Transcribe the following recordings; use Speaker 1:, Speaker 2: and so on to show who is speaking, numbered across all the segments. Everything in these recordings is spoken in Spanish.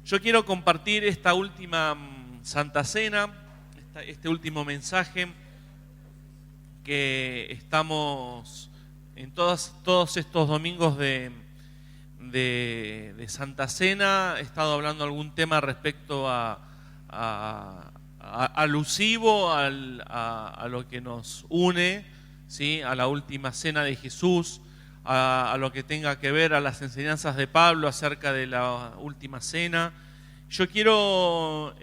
Speaker 1: Yo quiero compartir esta última Santa Cena, este último mensaje que estamos en todos estos domingos de Santa Cena. He estado hablando algún tema respecto alusivo a lo que nos une, ¿sí? A la última cena de Jesús, a lo que tenga que ver a las enseñanzas de Pablo acerca de la última cena. Yo quiero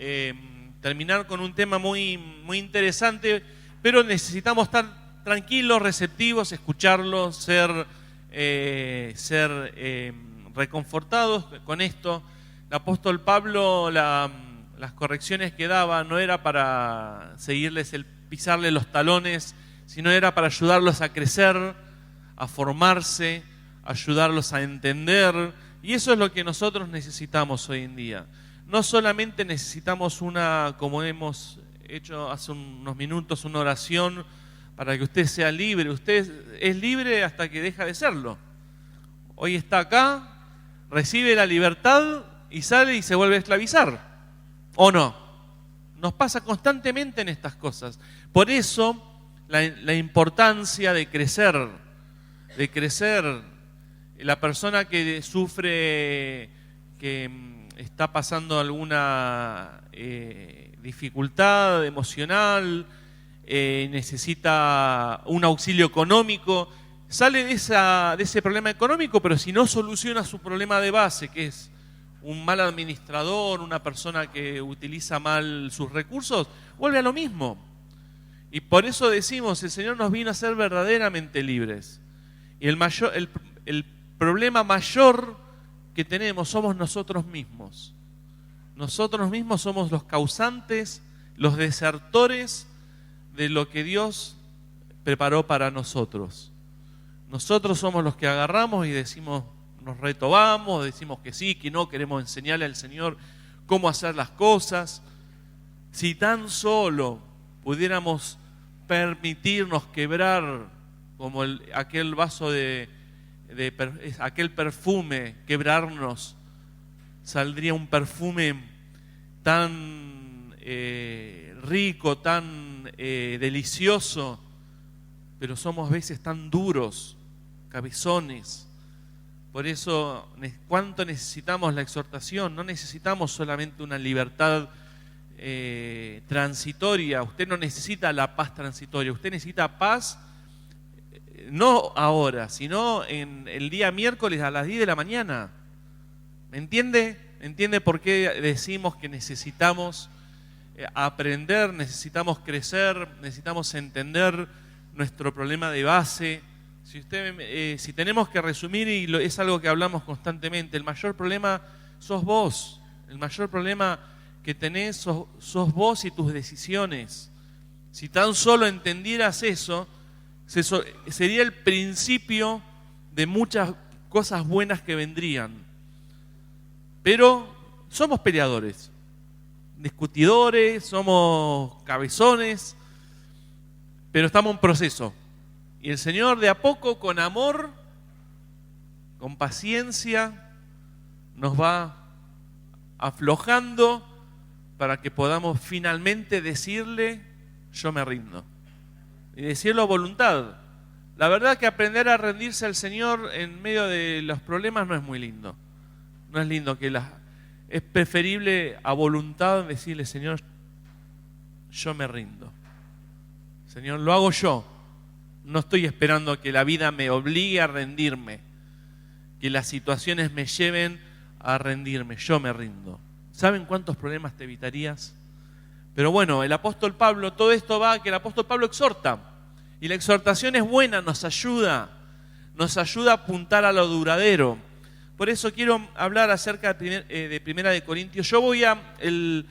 Speaker 1: terminar con un tema muy interesante, pero necesitamos estar tranquilos, receptivos, escucharlo, ser reconfortados con esto. El apóstol Pablo, las correcciones que daba no era para pisarle los talones, sino era para ayudarlos a crecer, a formarse, ayudarlos a entender. Y eso es lo que nosotros necesitamos hoy en día. No solamente necesitamos como hemos hecho hace unos minutos, una oración para que usted sea libre. Usted es libre hasta que deja de serlo. Hoy está acá, recibe la libertad y sale y se vuelve a esclavizar. ¿O no? Nos pasa constantemente en estas cosas. Por eso la importancia de crecer. La persona que sufre, que está pasando alguna dificultad emocional, necesita un auxilio económico, sale de ese problema económico, pero si no soluciona su problema de base, que es un mal administrador, una persona que utiliza mal sus recursos, vuelve a lo mismo. Y por eso decimos, el Señor nos vino a ser verdaderamente libres. Y el problema mayor que tenemos somos nosotros mismos. Nosotros mismos somos los causantes, los desertores de lo que Dios preparó para nosotros. Nosotros somos los que agarramos y decimos, nos retobamos, decimos que sí, que no, queremos enseñarle al Señor cómo hacer las cosas. Si tan solo pudiéramos permitirnos quebrar como aquel vaso aquel perfume, quebrarnos, saldría un perfume tan rico, tan delicioso, pero somos a veces tan duros, cabezones. Por eso, ¿cuánto necesitamos la exhortación? No necesitamos solamente una libertad transitoria. Usted no necesita la paz transitoria, usted necesita paz. No ahora, sino en el día miércoles a las 10 de la mañana. ¿Me entiende? ¿Entiende por qué decimos que necesitamos aprender, necesitamos crecer, necesitamos entender nuestro problema de base? Si tenemos que resumir, y es algo que hablamos constantemente, el mayor problema sos vos. El mayor problema que tenés sos vos y tus decisiones. Si tan solo entendieras eso, sería el principio de muchas cosas buenas que vendrían. Pero somos peleadores, discutidores, somos cabezones, pero estamos en proceso. Y el Señor de a poco, con amor, con paciencia, nos va aflojando para que podamos finalmente decirle, yo me rindo. Y decirlo a voluntad. La verdad que aprender a rendirse al Señor en medio de los problemas no es muy lindo. No es lindo es preferible a voluntad decirle, Señor, yo me rindo. Señor, lo hago yo. No estoy esperando a que la vida me obligue a rendirme, que las situaciones me lleven a rendirme. Yo me rindo. ¿Saben cuántos problemas te evitarías? Pero bueno, el apóstol Pablo, todo esto va a que el apóstol Pablo exhorta. Y la exhortación es buena, nos ayuda a apuntar a lo duradero. Por eso quiero hablar acerca de Primera de Corintios. El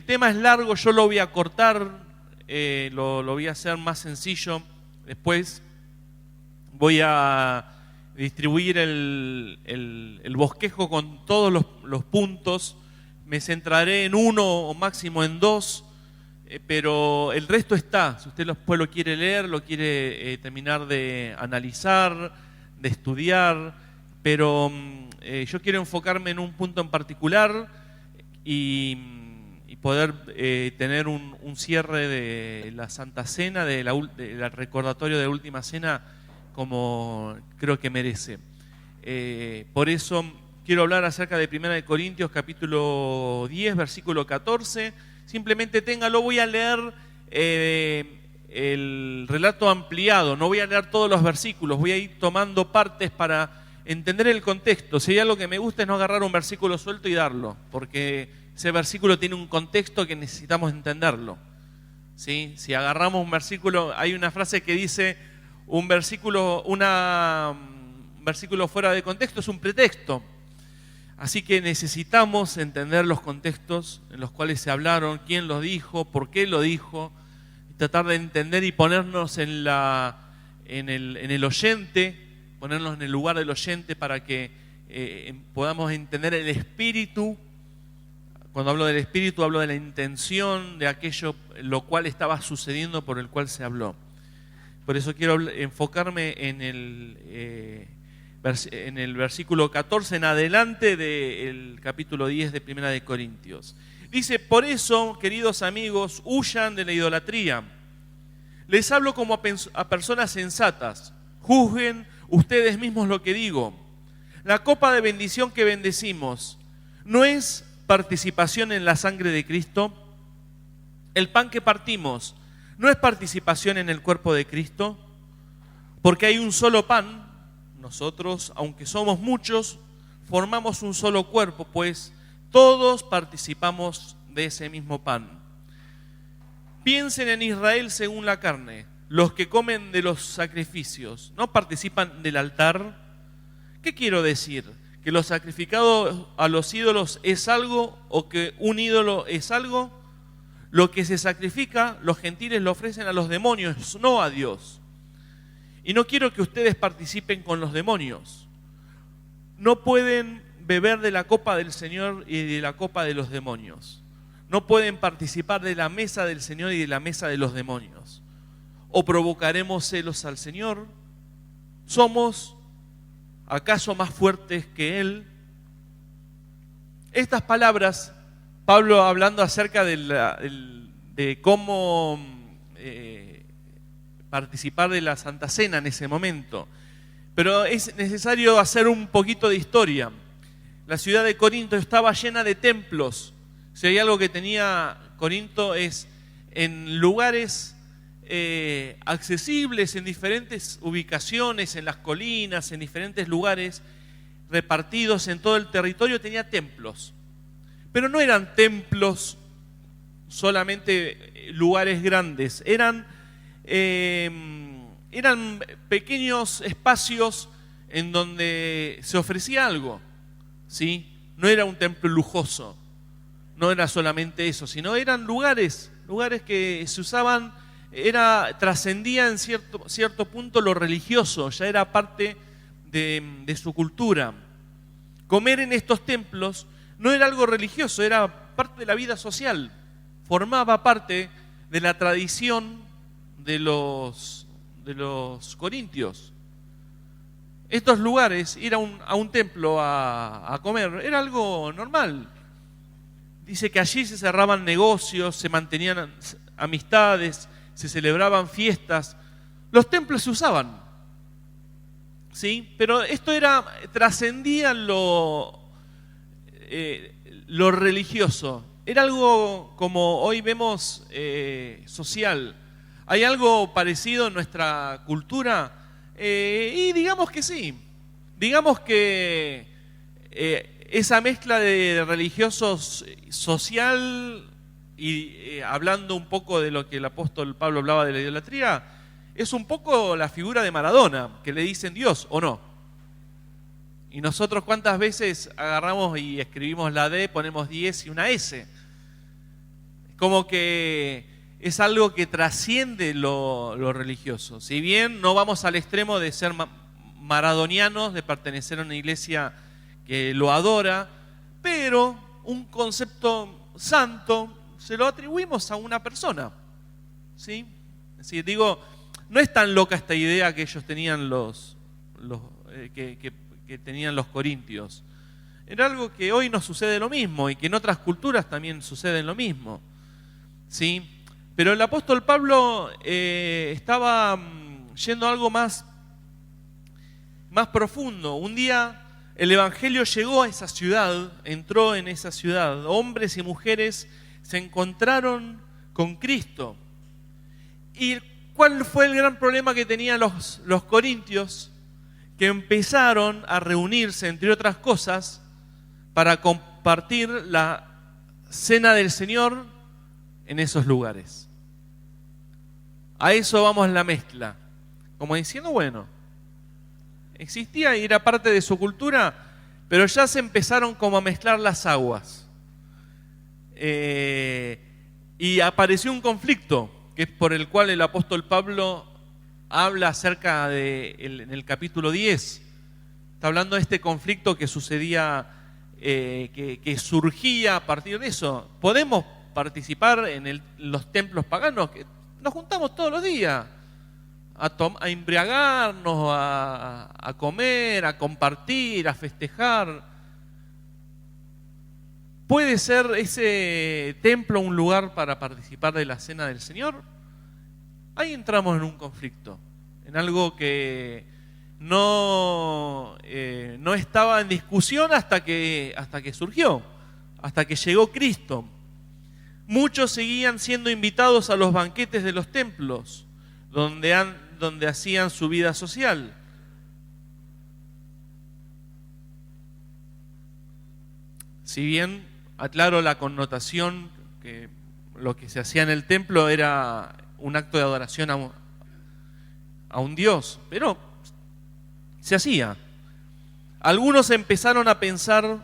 Speaker 1: tema es largo, yo lo voy a cortar, lo voy a hacer más sencillo. Después voy a distribuir el bosquejo con todos los puntos. Me centraré en uno o máximo en dos, pero el resto está. Si usted después lo quiere leer, lo quiere terminar de analizar, de estudiar, pero yo quiero enfocarme en un punto en particular y poder tener un cierre de la Santa Cena, del recordatorio de la Última Cena, como creo que merece. Por eso quiero hablar acerca de 1 Corintios capítulo 10, versículo 14. Simplemente téngalo, voy a leer el relato ampliado, no voy a leer todos los versículos, voy a ir tomando partes para entender el contexto. Si hay algo que me gusta es no agarrar un versículo suelto y darlo, porque ese versículo tiene un contexto que necesitamos entenderlo, ¿sí? Si agarramos un versículo, hay una frase que dice, un versículo fuera de contexto es un pretexto. Así que necesitamos entender los contextos en los cuales se hablaron, quién los dijo, por qué lo dijo, tratar de entender y ponernos en el oyente, ponernos en el lugar del oyente para que podamos entender el espíritu. Cuando hablo del espíritu, hablo de la intención de aquello lo cual estaba sucediendo, por el cual se habló. Por eso quiero enfocarme en el versículo 14 en adelante del capítulo 10 de 1 Corintios. Dice, por eso, queridos amigos, huyan de la idolatría. Les hablo como a personas sensatas. Juzguen ustedes mismos lo que digo. La copa de bendición que bendecimos, ¿no es participación en la sangre de Cristo? El pan que partimos, ¿no es participación en el cuerpo de Cristo? Porque hay un solo pan. Nosotros, aunque somos muchos, formamos un solo cuerpo, pues todos participamos de ese mismo pan. Piensen en Israel según la carne. Los que comen de los sacrificios, ¿no participan del altar? ¿Qué quiero decir? ¿Que lo sacrificado a los ídolos es algo o que un ídolo es algo? Lo que se sacrifica, los gentiles lo ofrecen a los demonios, no a Dios. Y no quiero que ustedes participen con los demonios. No pueden beber de la copa del Señor y de la copa de los demonios. No pueden participar de la mesa del Señor y de la mesa de los demonios. ¿O provocaremos celos al Señor? ¿Somos acaso más fuertes que Él? Estas palabras, Pablo hablando acerca de cómo participar de la Santa Cena en ese momento. Pero es necesario hacer un poquito de historia. La ciudad de Corinto estaba llena de templos. Si hay algo que tenía Corinto es en lugares accesibles, en diferentes ubicaciones, en las colinas, en diferentes lugares repartidos en todo el territorio, tenía templos. Pero no eran templos solamente lugares grandes, eran pequeños espacios en donde se ofrecía algo, ¿sí? No era un templo lujoso, no era solamente eso, sino eran lugares que se usaban, trascendía en cierto punto lo religioso, ya era parte de su cultura. Comer en estos templos no era algo religioso, era parte de la vida social, formaba parte de la tradición de los corintios. Estos lugares, ir a un templo a comer, era algo normal. Dice que allí se cerraban negocios, se mantenían amistades, se celebraban fiestas. Los templos se usaban, ¿sí? Pero esto trascendía lo religioso. Era algo como hoy vemos social. ¿Hay algo parecido en nuestra cultura? Y digamos que sí. Digamos que esa mezcla de religiosos social y hablando un poco de lo que el apóstol Pablo hablaba de la idolatría, es un poco la figura de Maradona, que le dicen Dios o no. Y nosotros cuántas veces agarramos y escribimos la D, ponemos 10 y una S. Como que es algo que trasciende lo religioso. Si bien no vamos al extremo de ser maradonianos, de pertenecer a una iglesia que lo adora, pero un concepto santo se lo atribuimos a una persona, ¿sí? Es decir, digo, no es tan loca esta idea que ellos tenían que que tenían los corintios. Era algo que hoy nos sucede lo mismo y que en otras culturas también sucede lo mismo, ¿sí? Pero el apóstol Pablo estaba yendo a algo más profundo. Un día el evangelio llegó a esa ciudad, entró en esa ciudad. Hombres y mujeres se encontraron con Cristo. ¿Y cuál fue el gran problema que tenían los corintios? Que empezaron a reunirse, entre otras cosas, para compartir la cena del Señor en esos lugares. A eso vamos la mezcla. Como diciendo, bueno, existía y era parte de su cultura, pero ya se empezaron como a mezclar las aguas. Y apareció un conflicto, que es por el cual el apóstol Pablo habla acerca en el capítulo 10. Está hablando de este conflicto que sucedía, que surgía a partir de eso. Podemos participar en los templos paganos, que nos juntamos todos los días a embriagarnos, a comer, a compartir, a festejar. ¿Puede ser ese templo un lugar para participar de la cena del Señor? Ahí entramos en un conflicto, en algo que no estaba en discusión hasta que surgió, hasta que llegó Cristo. Muchos seguían siendo invitados a los banquetes de los templos, donde hacían su vida social. Si bien, aclaro la connotación, que lo que se hacía en el templo era un acto de adoración a un Dios, pero se hacía. Algunos empezaron a pensar,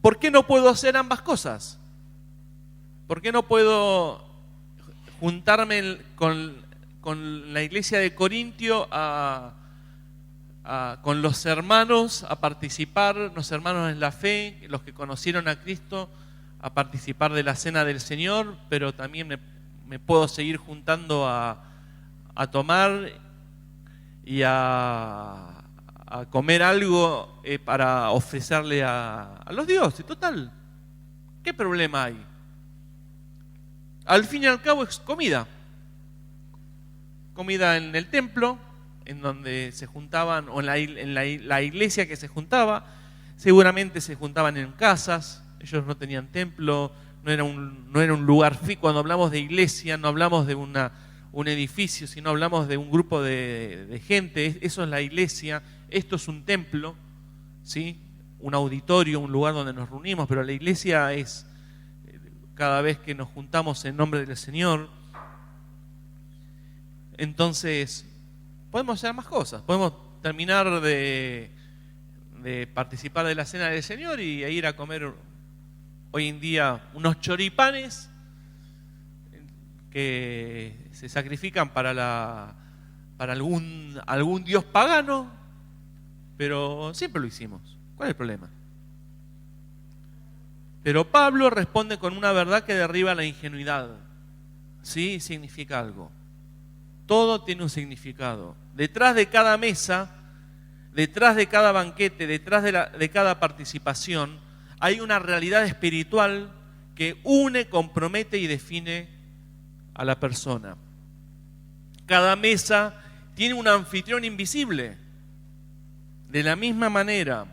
Speaker 1: ¿por qué no puedo hacer ambas cosas? ¿Por qué no puedo juntarme con la iglesia de Corintio con los hermanos a participar, los hermanos en la fe, los que conocieron a Cristo, a participar de la cena del Señor, pero también me puedo seguir juntando a tomar y a comer algo para ofrecerle a los dioses? Total, ¿qué problema hay? Al fin y al cabo es comida. Comida en el templo, en donde se juntaban, o en la iglesia que se juntaba. Seguramente se juntaban en casas, ellos no tenían templo, no era un lugar fijo. Cuando hablamos de iglesia no hablamos de un edificio, sino hablamos de un grupo de gente. Eso es la iglesia, esto es un templo, ¿sí? Un auditorio, un lugar donde nos reunimos, pero la iglesia es cada vez que nos juntamos en nombre del Señor. Entonces, podemos hacer más cosas. Podemos terminar de participar de la cena del Señor y ir a comer hoy en día unos choripanes que se sacrifican para algún dios pagano, pero siempre lo hicimos. ¿Cuál es el problema? Pero Pablo responde con una verdad que derriba la ingenuidad. Sí, significa algo. Todo tiene un significado. Detrás de cada mesa, detrás de cada banquete, detrás de cada participación, hay una realidad espiritual que une, compromete y define a la persona. Cada mesa tiene un anfitrión invisible. De la misma manera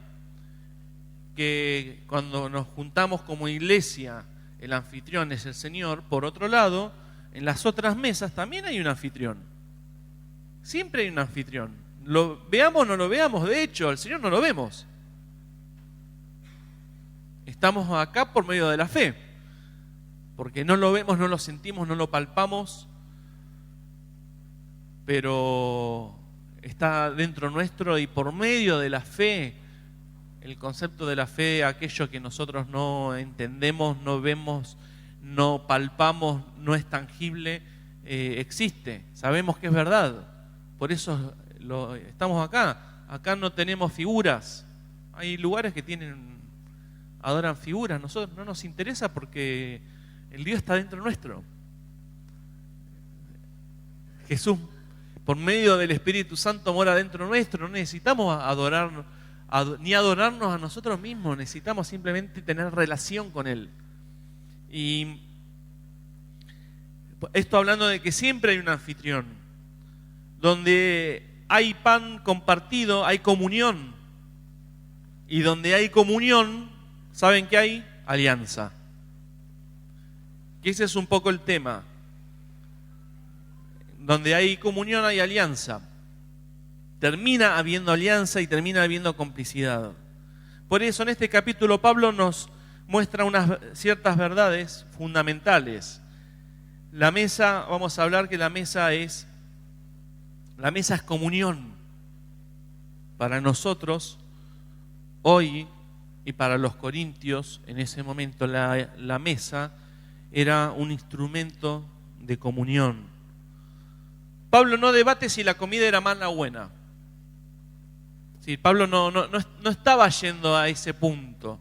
Speaker 1: que cuando nos juntamos como iglesia, el anfitrión es el Señor, por otro lado, en las otras mesas también hay un anfitrión. Siempre hay un anfitrión. Lo veamos o no lo veamos, de hecho, al Señor no lo vemos. Estamos acá por medio de la fe, porque no lo vemos, no lo sentimos, no lo palpamos, pero está dentro nuestro y por medio de la fe. El concepto de la fe, aquello que nosotros no entendemos, no vemos, no palpamos, no es tangible, existe. Sabemos que es verdad. Por eso estamos acá. Acá no tenemos figuras. Hay lugares que adoran figuras. Nosotros no nos interesa porque el Dios está dentro nuestro. Jesús por medio del Espíritu Santo mora dentro nuestro. No necesitamos ni adorarnos a nosotros mismos, necesitamos simplemente tener relación con Él. Y esto hablando de que siempre hay un anfitrión, donde hay pan compartido, hay comunión. Y donde hay comunión, ¿saben qué hay? Alianza. Que ese es un poco el tema. Donde hay comunión hay alianza. Termina habiendo alianza y termina habiendo complicidad. Por eso en este capítulo Pablo nos muestra unas ciertas verdades fundamentales. La mesa, vamos a hablar que la mesa es comunión. Para nosotros, hoy, y para los corintios, en ese momento la mesa era un instrumento de comunión. Pablo no debate si la comida era mala o buena. Sí, Pablo no estaba yendo a ese punto.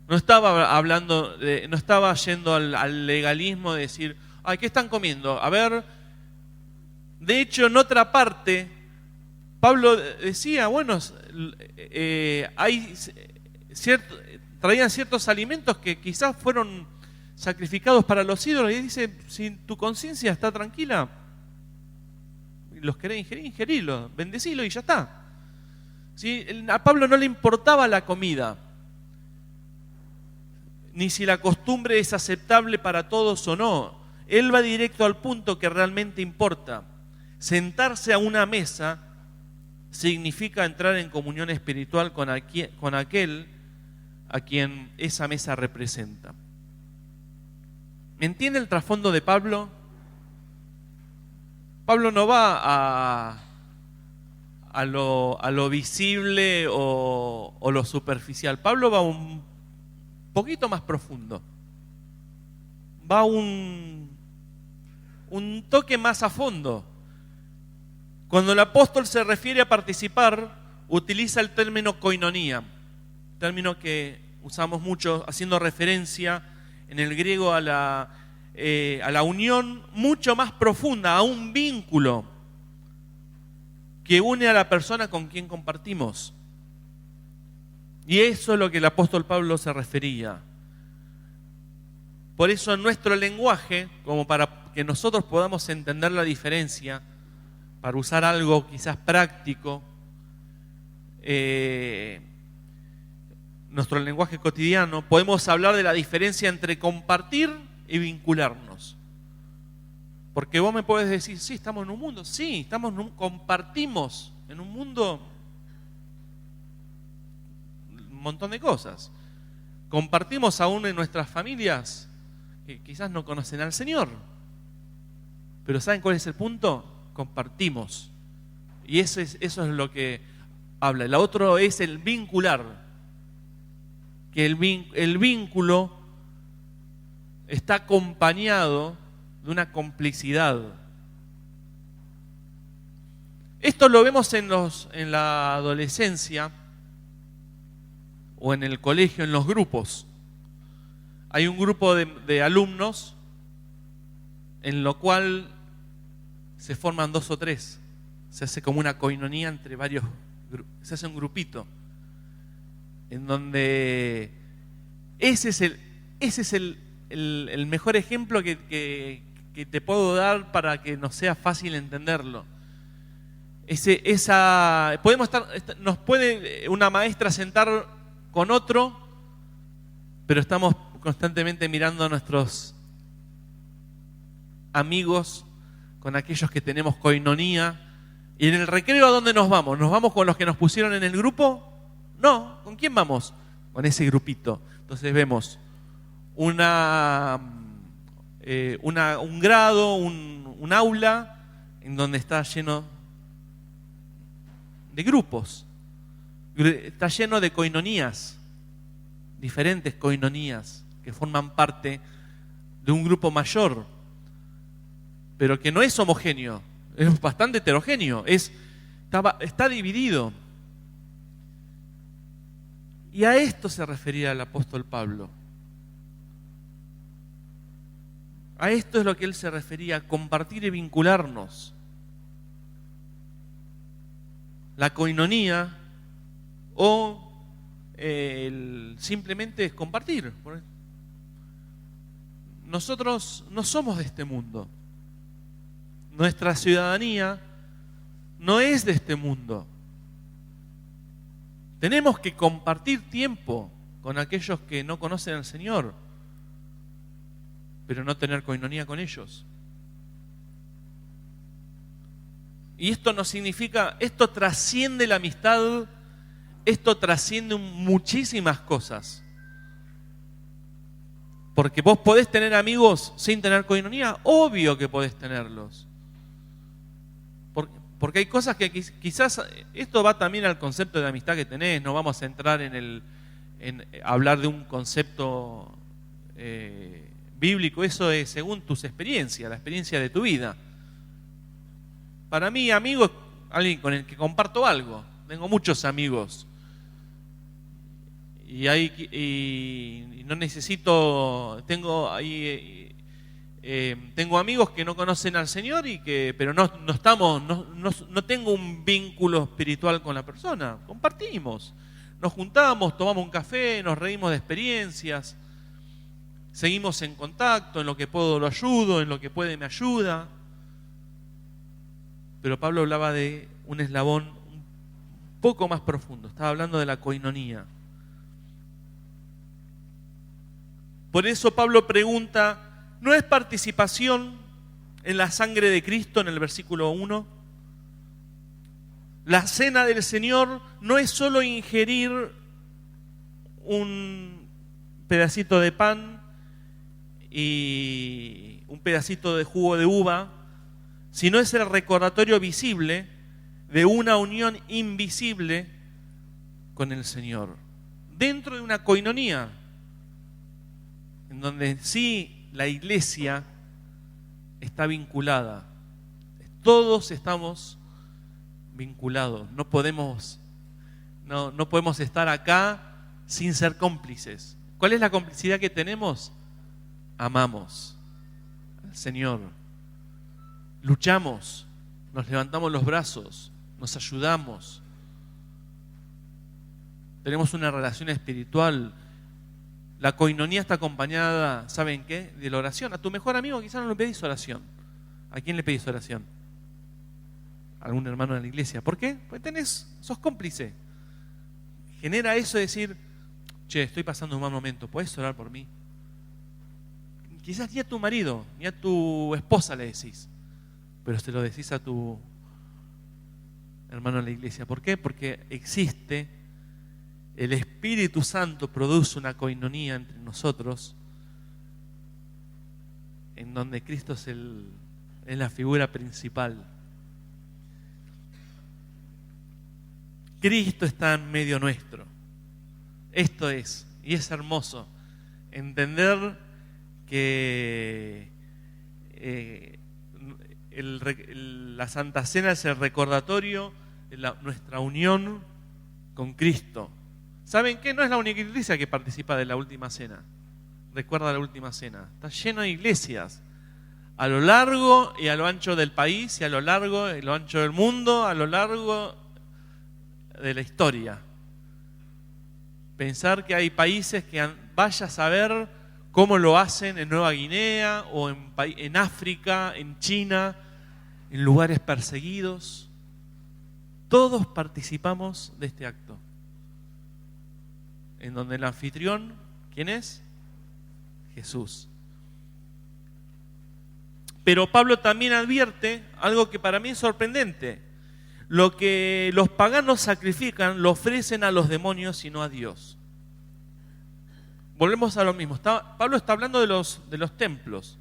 Speaker 1: No estaba yendo al legalismo de decir, ay, ¿qué están comiendo? A ver, de hecho, en otra parte, Pablo decía, bueno, traían ciertos alimentos que quizás fueron sacrificados para los ídolos, y dice, si tu conciencia está tranquila, los querés ingerirlos, bendecilo y ya está. ¿Sí? A Pablo no le importaba la comida, ni si la costumbre es aceptable para todos o no. Él va directo al punto que realmente importa. Sentarse a una mesa significa entrar en comunión espiritual con aquel a quien esa mesa representa. ¿Me entiende el trasfondo de Pablo? Pablo no va a lo visible o lo superficial. Pablo va un poquito más profundo. Va un toque más a fondo. Cuando el apóstol se refiere a participar, utiliza el término koinonía, término que usamos mucho haciendo referencia en el griego a la unión mucho más profunda, a un vínculo que une a la persona con quien compartimos. Y eso es lo que el apóstol Pablo se refería. Por eso en nuestro lenguaje, como para que nosotros podamos entender la diferencia, para usar algo quizás práctico, nuestro lenguaje cotidiano, podemos hablar de la diferencia entre compartir y vincularnos. Porque vos me podés decir, sí, estamos en un mundo, sí, compartimos en un mundo un montón de cosas. Compartimos aún en nuestras familias que quizás no conocen al Señor. Pero ¿saben cuál es el punto? Compartimos. Y eso es lo que habla. El otro es el vincular. Que el vínculo está acompañado de una complicidad. Esto lo vemos en la adolescencia o en el colegio, en los grupos. Hay un grupo de alumnos en lo cual se forman 2 o 3. Se hace como una koinonía entre varios, se hace un grupito en donde ese es el mejor ejemplo que te puedo dar para que nos sea fácil entenderlo. Nos puede una maestra sentar con otro, pero estamos constantemente mirando a nuestros amigos, con aquellos que tenemos koinonía. ¿Y en el recreo a dónde nos vamos? ¿Nos vamos con los que nos pusieron en el grupo? No, ¿con quién vamos? Con ese grupito. Entonces vemos un grado, un aula en donde está lleno de grupos, está lleno de koinonías, diferentes koinonías que forman parte de un grupo mayor, pero que no es homogéneo, es bastante heterogéneo, está dividido. Y a esto se refería el apóstol Pablo. A esto es lo que él se refería, compartir y vincularnos. la coinonía o simplemente es compartir. Nosotros no somos de este mundo. Nuestra ciudadanía no es de este mundo. Tenemos que compartir tiempo con aquellos que no conocen al Señor, pero no tener coinonía con ellos. Y esto no significa, esto trasciende la amistad, esto trasciende muchísimas cosas. Porque vos podés tener amigos sin tener coinonía, obvio que podés tenerlos. Porque hay cosas que quizás, esto va también al concepto de amistad que tenés, no vamos a entrar en hablar de un concepto bíblico, eso es según tus experiencias, la experiencia de tu vida. Para mí, amigo es alguien con el que comparto algo. Tengo muchos amigos. Y no necesito, tengo amigos que no conocen al Señor pero no tengo un vínculo espiritual con la persona. Compartimos, nos juntamos, tomamos un café, nos reímos de experiencias, seguimos en contacto, en lo que puedo lo ayudo, en lo que puede me ayuda. Pero Pablo hablaba de un eslabón un poco más profundo, estaba hablando de la coinonía. Por eso Pablo pregunta, ¿no es participación en la sangre de Cristo en el versículo 1? La cena del Señor no es solo ingerir un pedacito de pan y un pedacito de jugo de uva, sino es el recordatorio visible de una unión invisible con el Señor. Dentro de una coinonía, en donde sí la iglesia está vinculada. Todos estamos vinculados. No podemos estar acá sin ser cómplices. ¿Cuál es la complicidad que tenemos? Amamos al Señor. Luchamos, nos levantamos los brazos, nos ayudamos. Tenemos una relación espiritual. La coinonía está acompañada, ¿saben qué? De la oración. A tu mejor amigo quizás no le pedís oración. ¿A quién le pedís oración? A algún hermano de la iglesia. ¿Por qué? Porque sos cómplice. Genera eso de decir, che, estoy pasando un mal momento, ¿podés orar por mí? Quizás ni a tu marido, ni a tu esposa le decís, pero se lo decís a tu hermano de la iglesia. ¿Por qué? Porque existe, el Espíritu Santo produce una coinonía entre nosotros, en donde Cristo es la figura principal. Cristo está en medio nuestro. Esto es, y es hermoso, entender que la Santa Cena es el recordatorio de nuestra unión con Cristo. ¿Saben qué? No es la única iglesia que participa de la última cena. Recuerda la última cena. Está lleno de iglesias a lo largo y a lo ancho del país, y a lo largo y lo ancho del mundo, a lo largo de la historia. Pensar que hay países que vaya a saber cómo lo hacen en Nueva Guinea o en África, en China, en lugares perseguidos. Todos participamos de este acto, en donde el anfitrión, ¿quién es? Jesús. Pero Pablo también advierte algo que para mí es sorprendente. Lo que los paganos sacrifican lo ofrecen a los demonios y no a Dios. Volvemos a lo mismo. Pablo está hablando de los templos.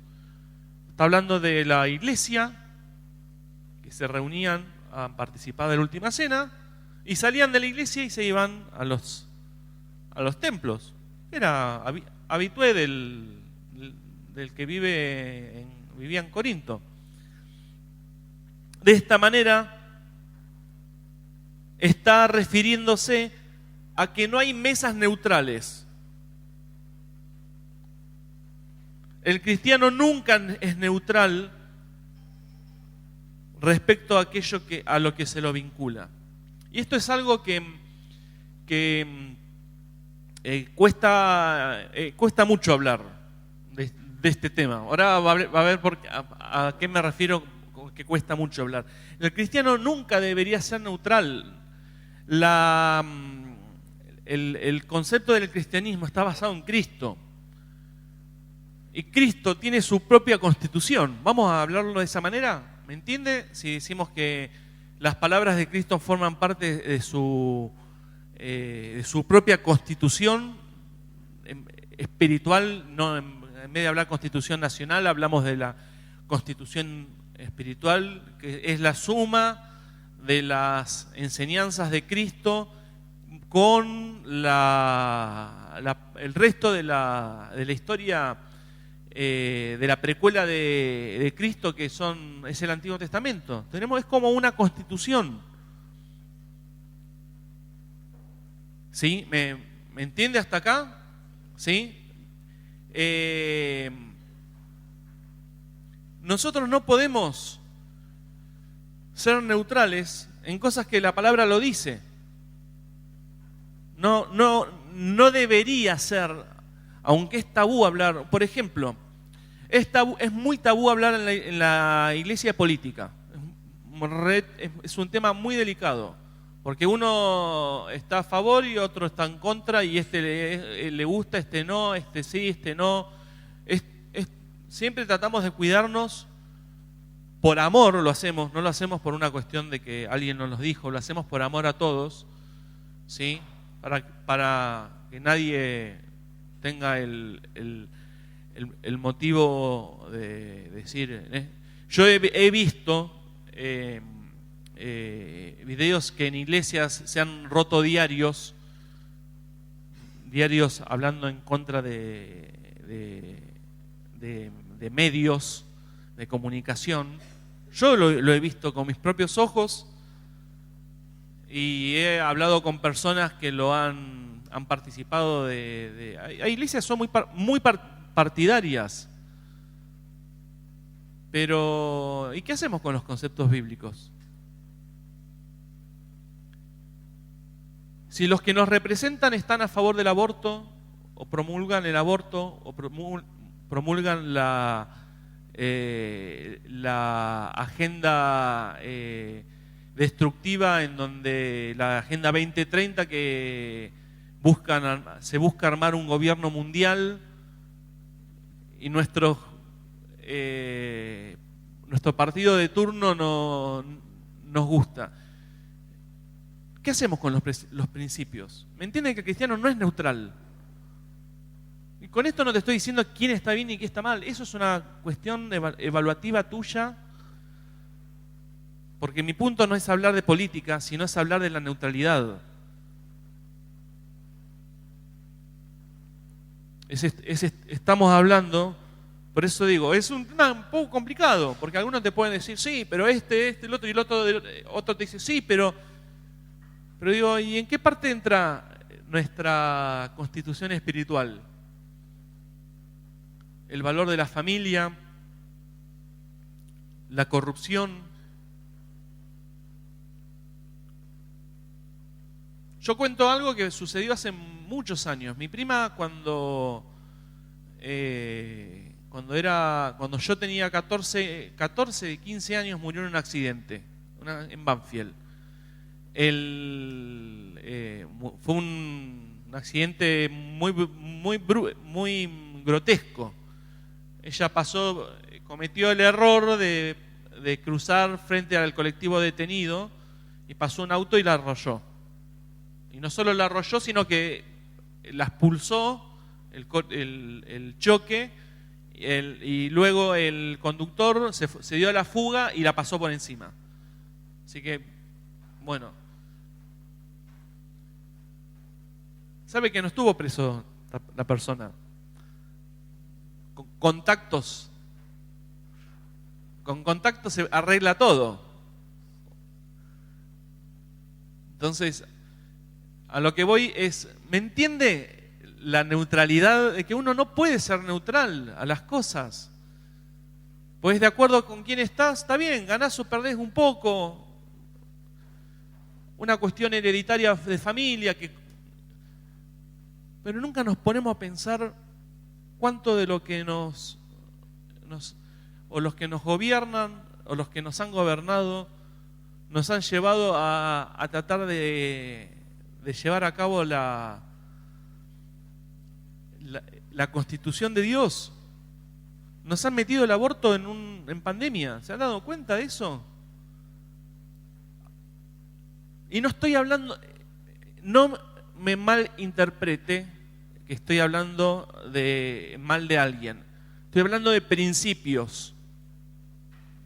Speaker 1: Está hablando de la iglesia, que se reunían a participar de la última cena, y salían de la iglesia y se iban a los templos. Era habitué del que vivía en Corinto. De esta manera está refiriéndose a que no hay mesas neutrales. El cristiano nunca es neutral respecto a aquello a lo que se lo vincula. Y esto es algo que cuesta mucho hablar de este tema. Ahora va a ver a qué me refiero con que cuesta mucho hablar. El cristiano nunca debería ser neutral. El concepto del cristianismo está basado en Cristo. Y Cristo tiene su propia constitución. ¿Vamos a hablarlo de esa manera? ¿Me entiende? Si decimos que las palabras de Cristo forman parte de su propia constitución espiritual. No, en vez de hablar constitución nacional, hablamos de la constitución espiritual, que es la suma de las enseñanzas de Cristo con el resto de la historia de la precuela de Cristo, que es el Antiguo Testamento. Es como una constitución. ¿Sí? ¿Me entiende hasta acá? ¿Sí? Nosotros no podemos ser neutrales en cosas que la palabra lo dice. No debería ser, aunque es tabú hablar. Por ejemplo, es muy tabú hablar en la iglesia política. Es un tema muy delicado, porque uno está a favor y otro está en contra, y le gusta, no, sí, no. Siempre tratamos de cuidarnos. Por amor lo hacemos, no lo hacemos por una cuestión de que alguien nos lo dijo, lo hacemos por amor a todos, ¿sí? Para que nadie tenga el motivo de decir. Yo he visto videos que en iglesias se han roto diarios hablando en contra de medios de comunicación. Yo lo he visto con mis propios ojos y he hablado con personas que lo han participado hay iglesias que son muy partidarias. Pero, ¿y qué hacemos con los conceptos bíblicos? Si los que nos representan están a favor del aborto, o promulgan el aborto, o promulgan la agenda destructiva, en donde la agenda 2030, que se busca armar un gobierno mundial, y nuestro partido de turno nos gusta. ¿Qué hacemos con los principios? ¿Me entienden que el cristiano no es neutral? Y con esto no te estoy diciendo quién está bien y quién está mal. Eso es una cuestión evaluativa tuya. Porque mi punto no es hablar de política, sino es hablar de la neutralidad. Estamos hablando, por eso digo, es un tema un poco complicado, porque algunos te pueden decir, sí, pero el otro, y el otro te dice, sí, pero digo, ¿y en qué parte entra nuestra constitución espiritual? El valor de la familia, la corrupción. Yo cuento algo que sucedió hace muchos años. Mi prima, cuando yo tenía 14, 15 años, murió en un accidente en Banfield. Fue un accidente muy grotesco. Ella cometió el error de cruzar frente al colectivo detenido, y pasó un auto y la arrolló. Y no solo la arrolló, sino que la expulsó el choque, y luego el conductor se dio a la fuga y la pasó por encima. Así que, bueno. ¿Sabe que no estuvo preso la persona? Con contactos se arregla todo. Entonces, a lo que voy es, ¿me entiende la neutralidad? De que uno no puede ser neutral a las cosas. Pues de acuerdo con quién estás, está bien, ganás o perdés un poco. una cuestión hereditaria de familia, pero nunca nos ponemos a pensar cuánto de lo que o los que nos gobiernan, o los que nos han gobernado, nos han llevado a tratar de llevar a cabo la constitución de Dios. Nos han metido el aborto en pandemia. ¿Se han dado cuenta de eso? Y no estoy hablando, no me malinterprete que estoy hablando mal de alguien. Estoy hablando de principios.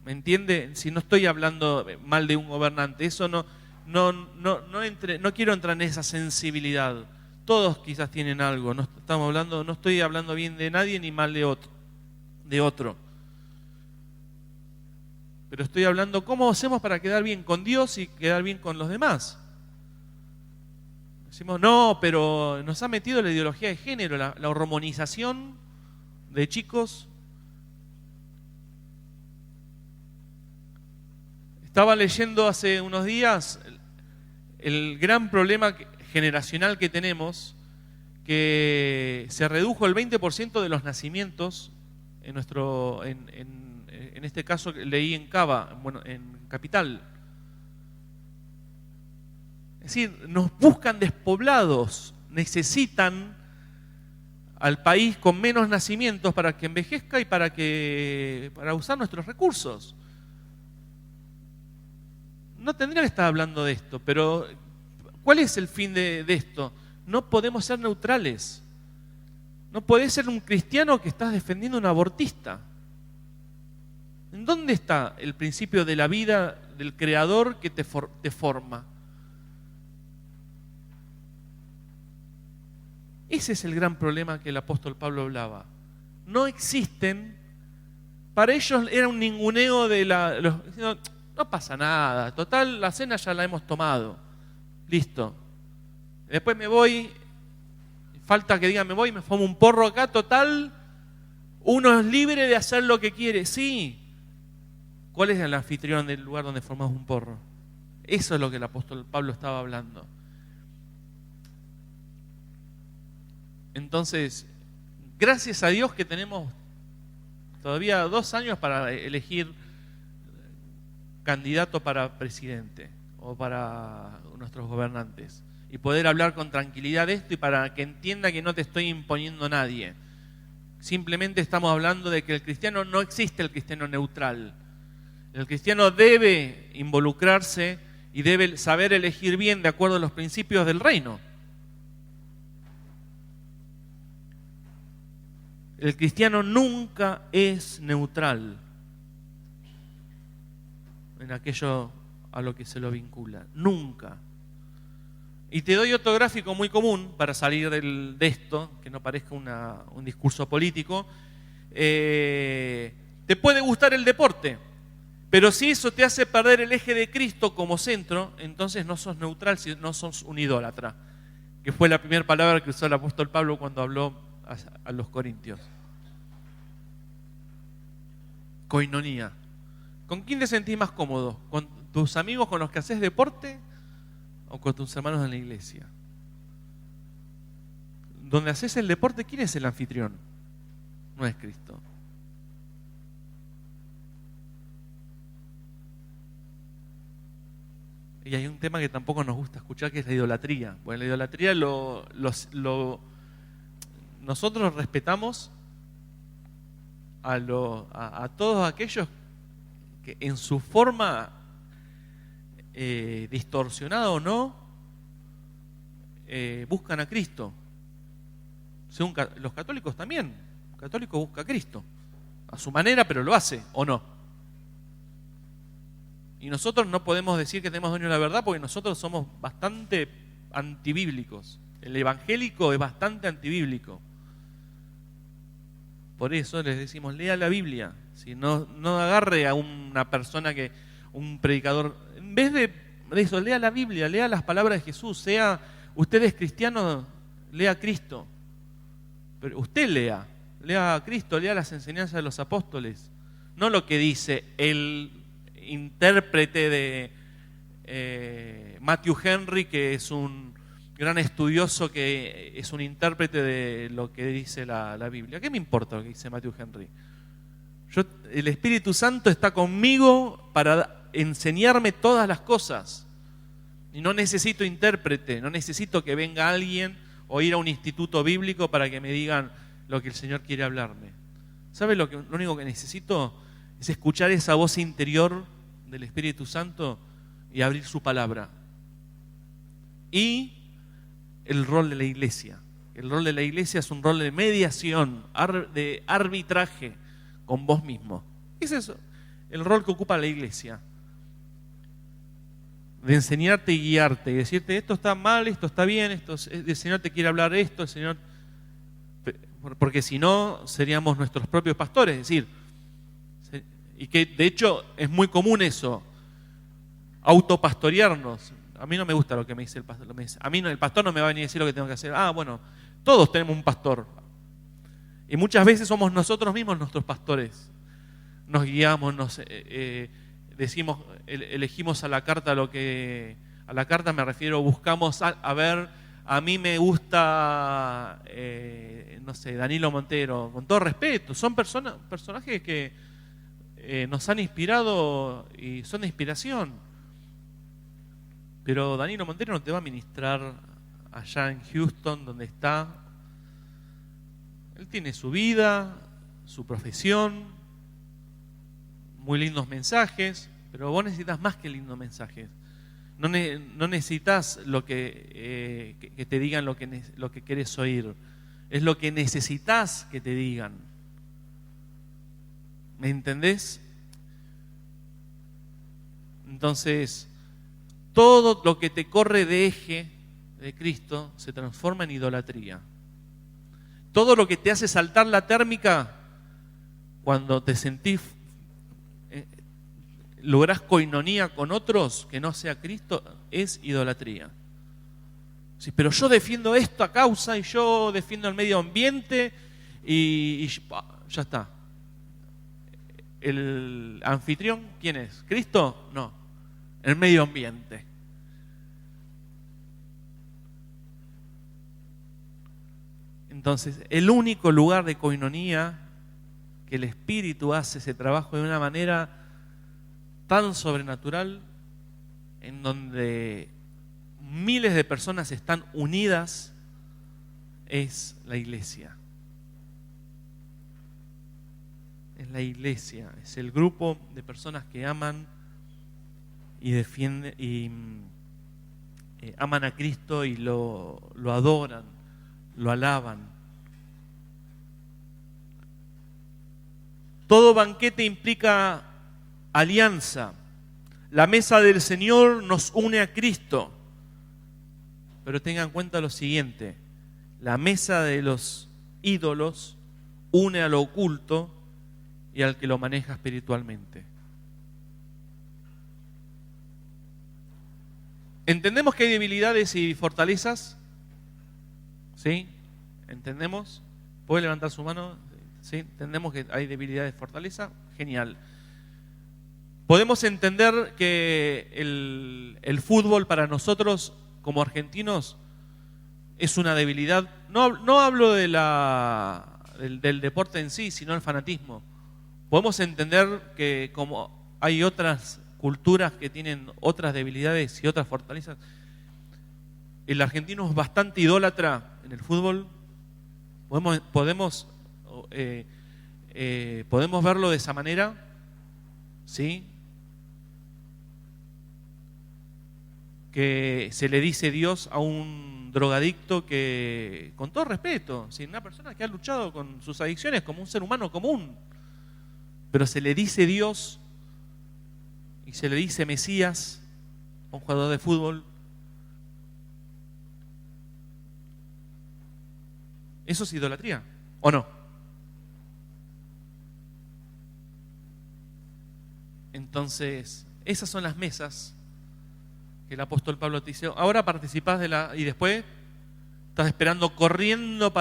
Speaker 1: ¿Me entiende? Si no estoy hablando mal de un gobernante, eso no quiero entrar en esa sensibilidad. Todos quizás tienen algo. No estoy hablando bien de nadie ni mal de otro. Pero estoy hablando cómo hacemos para quedar bien con Dios y quedar bien con los demás. Decimos, no, pero nos ha metido la ideología de género, la hormonización de chicos. Estaba leyendo hace unos días el gran problema generacional que tenemos, que se redujo el 20% de los nacimientos en este caso leí en Cava, en Capital. Es decir, nos buscan despoblados, necesitan al país con menos nacimientos para que envejezca y para usar nuestros recursos. No tendría que estar hablando de esto, pero ¿cuál es el fin de esto? No podemos ser neutrales. No podés ser un cristiano que estás defendiendo a un abortista. ¿En dónde está el principio de la vida del Creador que te forma? Ese es el gran problema que el apóstol Pablo hablaba. No existen, para ellos era un ninguneo no pasa nada, total, la cena ya la hemos tomado, listo. Después me voy, falta que diga me voy, me fumo un porro acá, total, uno es libre de hacer lo que quiere, sí. ¿Cuál es el anfitrión del lugar donde formamos un porro? Eso es lo que el apóstol Pablo estaba hablando. Entonces, gracias a Dios que tenemos todavía 2 años para elegir candidato para presidente o para nuestros gobernantes y poder hablar con tranquilidad de esto y para que entienda que no te estoy imponiendo a nadie. Simplemente estamos hablando de que el cristiano no existe el cristiano neutral. El cristiano debe involucrarse y debe saber elegir bien de acuerdo a los principios del reino. El cristiano nunca es neutral en aquello a lo que se lo vincula. Nunca. Y te doy otro gráfico muy común para salir de esto, que no parezca un discurso político. Te puede gustar el deporte, pero si eso te hace perder el eje de Cristo como centro, entonces no sos neutral, no sos un idólatra, que fue la primera palabra que usó el apóstol Pablo cuando habló a los corintios. Koinonía. ¿Con quién te sentís más cómodo? ¿Con tus amigos con los que haces deporte o con tus hermanos en la iglesia? Donde haces el deporte, ¿quién es el anfitrión? No es Cristo. Y hay un tema que tampoco nos gusta escuchar, que es la idolatría. Bueno, la idolatría nosotros respetamos a todos aquellos que en su forma distorsionada o no buscan a Cristo. Según los católicos también. Un católico busca a Cristo a su manera, pero lo hace o no. Y nosotros no podemos decir que tenemos dueño de la verdad porque nosotros somos bastante antibíblicos. El evangélico es bastante antibíblico. Por eso les decimos, lea la Biblia. Si no agarre a una persona un predicador. En vez de eso, lea la Biblia, lea las palabras de Jesús. Sea usted es cristiano, lea a Cristo. Pero usted lea a Cristo, lea las enseñanzas de los apóstoles. No lo que dice el intérprete Matthew Henry, que es un gran estudioso, que es un intérprete de lo que dice la Biblia. ¿Qué me importa lo que dice Matthew Henry? El Espíritu Santo está conmigo para enseñarme todas las cosas. Y no necesito intérprete, no necesito que venga alguien o ir a un instituto bíblico para que me digan lo que el Señor quiere hablarme. ¿Sabe lo único que necesito? Es escuchar esa voz interior del Espíritu Santo y abrir su palabra. Y el rol de la iglesia. El rol de la iglesia es un rol de mediación, de arbitraje con vos mismo. ¿Qué es eso? El rol que ocupa la iglesia. De enseñarte y guiarte y decirte esto está mal, esto está bien, el Señor te quiere hablar esto, el Señor... Porque si no, seríamos nuestros propios pastores, es decir, y que de hecho es muy común eso, autopastorearnos. A mí no me gusta lo que me dice el pastor. A mí el pastor no me va a venir a decir lo que tengo que hacer. Bueno, todos tenemos un pastor. Y muchas veces somos nosotros mismos nuestros pastores. Nos guiamos, decimos, elegimos a la carta lo que... A la carta me refiero, buscamos a ver, a mí me gusta, no sé, Danilo Montero, con todo respeto. Son personajes que nos han inspirado y son de inspiración. Pero Danilo Montero no te va a ministrar allá en Houston, donde está. Él tiene su vida, su profesión, muy lindos mensajes, pero vos necesitas más que lindos mensajes. No necesitas que te digan lo que querés oír. Es lo que necesitas que te digan. ¿Me entendés? Entonces, todo lo que te corre de eje de Cristo se transforma en idolatría. Todo lo que te hace saltar la térmica cuando te sentís, lográs coinonía con otros que no sea Cristo, es idolatría. Sí, pero yo defiendo esto a causa y yo defiendo el medio ambiente y ya está. ¿El anfitrión quién es? ¿Cristo? No, el medio ambiente. Entonces, el único lugar de coinonía que el Espíritu hace ese trabajo de una manera tan sobrenatural, en donde miles de personas están unidas, es la iglesia. Es la iglesia, es el grupo de personas que aman y defienden y aman a Cristo y lo adoran, lo alaban. Todo banquete implica alianza. La mesa del Señor nos une a Cristo. Pero tengan en cuenta lo siguiente: la mesa de los ídolos une a lo oculto y al que lo maneja espiritualmente. ¿Entendemos que hay debilidades y fortalezas? ¿Sí? ¿Entendemos? ¿Puede levantar su mano? ¿Sí? ¿Entendemos que hay debilidades y fortaleza? Genial. Podemos entender que el fútbol para nosotros como argentinos es una debilidad. No hablo del deporte en sí, sino el fanatismo. Podemos entender que como hay otras culturas que tienen otras debilidades y otras fortalezas, el argentino es bastante idólatra en el fútbol. Podemos verlo de esa manera, ¿sí? Que se le dice Dios a un drogadicto que, con todo respeto, ¿sí? Una persona que ha luchado con sus adicciones como un ser humano común, pero se le dice Dios y se le dice Mesías a un jugador de fútbol. ¿Eso es idolatría o no? Entonces, esas son las mesas que el apóstol Pablo te dice. Ahora participás y después estás esperando corriendo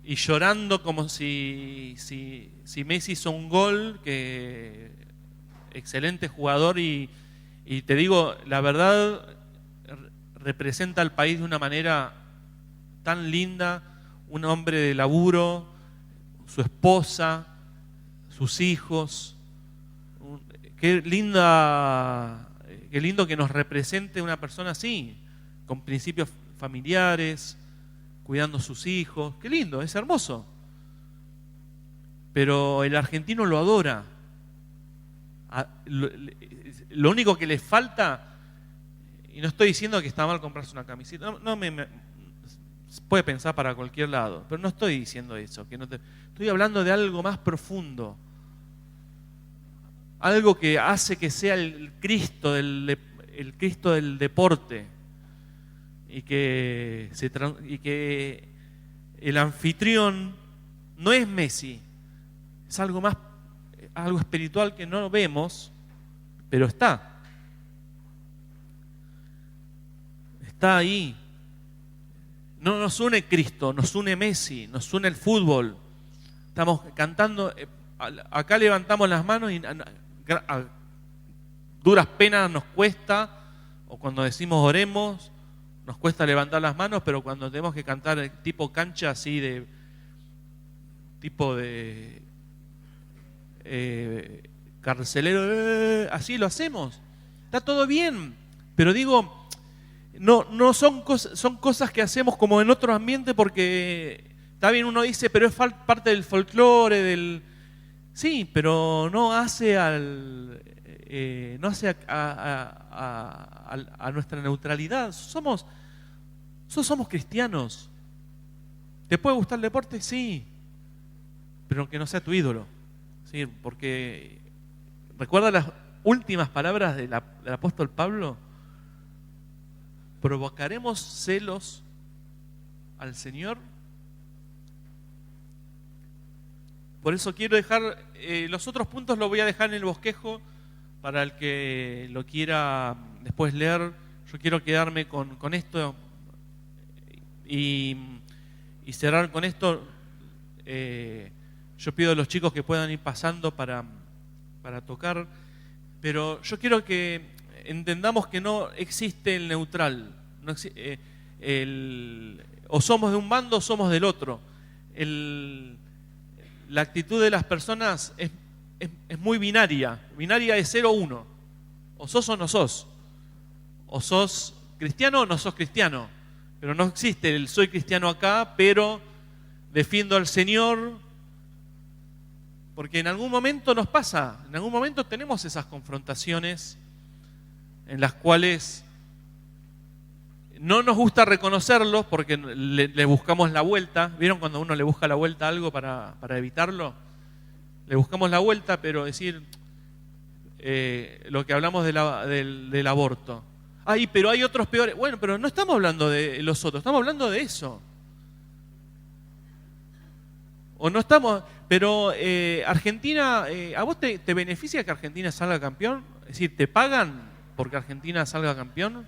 Speaker 1: y llorando como si Messi hizo un gol que excelente jugador y te digo, la verdad, representa al país de una manera tan linda, un hombre de laburo, su esposa, sus hijos. Qué lindo que nos represente una persona así, con principios familiares, cuidando a sus hijos. Qué lindo, es hermoso. Pero el argentino lo adora. Lo único que le falta, y no estoy diciendo que está mal comprarse una camiseta, puede pensar para cualquier lado, pero no estoy diciendo eso, estoy hablando de algo más profundo, algo que hace que sea el Cristo del deporte y que el anfitrión no es Messi, es algo más, algo espiritual que no vemos, pero está ahí. No nos une Cristo, nos une Messi, nos une el fútbol. Estamos cantando, acá levantamos las manos y a duras penas nos cuesta, o cuando decimos oremos, nos cuesta levantar las manos, pero cuando tenemos que cantar tipo cancha así tipo de carcelero, así lo hacemos. Está todo bien, pero digo, no son cosas que hacemos como en otro ambiente porque está bien, uno dice, pero es parte del folclore, sí, pero no hace a nuestra neutralidad. Somos cristianos. ¿Te puede gustar el deporte? Sí, pero que no sea tu ídolo. ¿Sí? Porque recuerda las últimas palabras del apóstol Pablo. ¿Provocaremos celos al Señor? Por eso quiero dejar, los otros puntos los voy a dejar en el bosquejo para el que lo quiera después leer. Yo quiero quedarme con esto y cerrar con esto. Yo pido a los chicos que puedan ir pasando para tocar, pero yo quiero que entendamos que no existe el neutral. O somos de un bando o somos del otro. La actitud de las personas es muy binaria. Binaria es 0 o 1. O sos o no sos. O sos cristiano o no sos cristiano. Pero no existe el soy cristiano acá, pero defiendo al Señor. Porque en algún momento nos pasa, en algún momento tenemos esas confrontaciones en las cuales no nos gusta reconocerlos porque le buscamos la vuelta. ¿Vieron cuando uno le busca la vuelta a algo para evitarlo? Le buscamos la vuelta, pero decir lo que hablamos del aborto. Ay, pero hay otros peores. Bueno, pero no estamos hablando de los otros, estamos hablando de eso. O no estamos... Pero Argentina, ¿a vos te beneficia que Argentina salga campeón? Es decir, ¿te pagan porque Argentina salga campeón?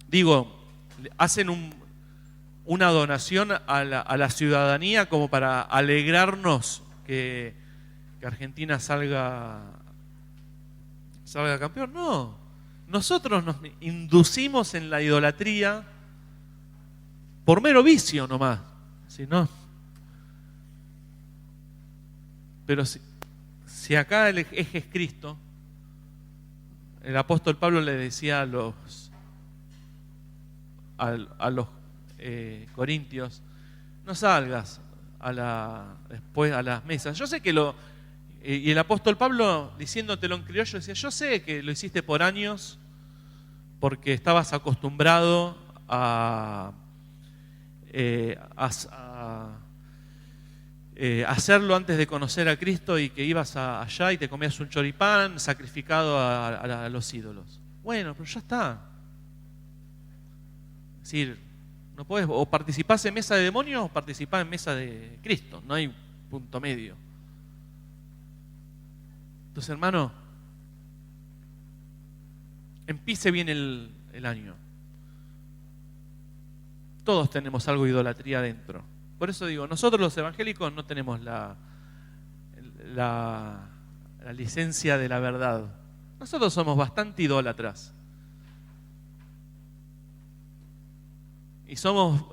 Speaker 1: Digo, hacen una donación a la ciudadanía como para alegrarnos que Argentina salga campeón. No, nosotros nos inducimos en la idolatría por mero vicio nomás. Si no, pero si acá el eje es Cristo, el apóstol Pablo le decía a los corintios, no salgas después a las mesas. Yo sé que y el apóstol Pablo, diciéndotelo en criollo, decía, yo sé que lo hiciste por años porque estabas acostumbrado a hacerlo antes de conocer a Cristo y que ibas allá y te comías un choripán sacrificado a los ídolos. Bueno, pero ya está. Es decir, no podés, o participás en mesa de demonios o participás en mesa de Cristo. No hay punto medio. Entonces, hermano, empiece bien el año. Todos tenemos algo de idolatría dentro. Por eso digo, nosotros los evangélicos no tenemos la la licencia de la verdad. Nosotros somos bastante idólatras. Y somos...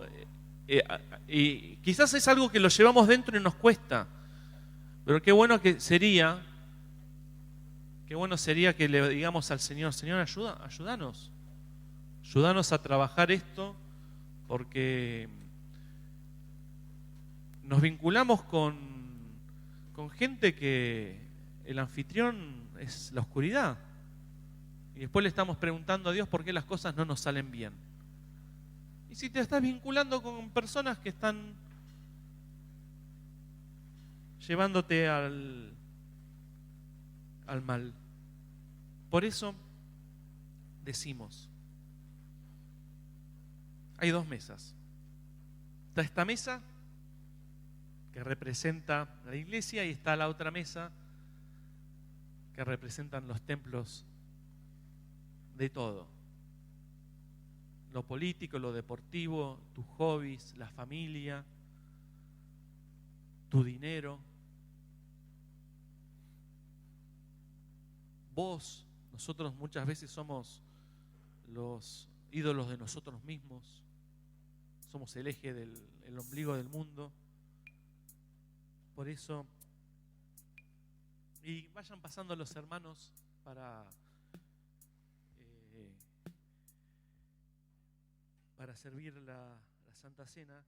Speaker 1: y quizás es algo que lo llevamos dentro y nos cuesta. Pero qué bueno sería que le digamos al Señor, Señor, ayúdanos. Ayúdanos a trabajar esto, porque nos vinculamos con gente que el anfitrión es la oscuridad. Y después le estamos preguntando a Dios por qué las cosas no nos salen bien. Y si te estás vinculando con personas que están llevándote al mal. Por eso decimos, hay dos mesas. Está esta mesa que representa la iglesia y está la otra mesa que representan los templos de todo. Lo político, lo deportivo, tus hobbies, la familia, tu dinero. Vos, nosotros muchas veces somos los ídolos de nosotros mismos. Somos el eje el ombligo del mundo. Por eso, y vayan pasando los hermanos para servir la Santa Cena.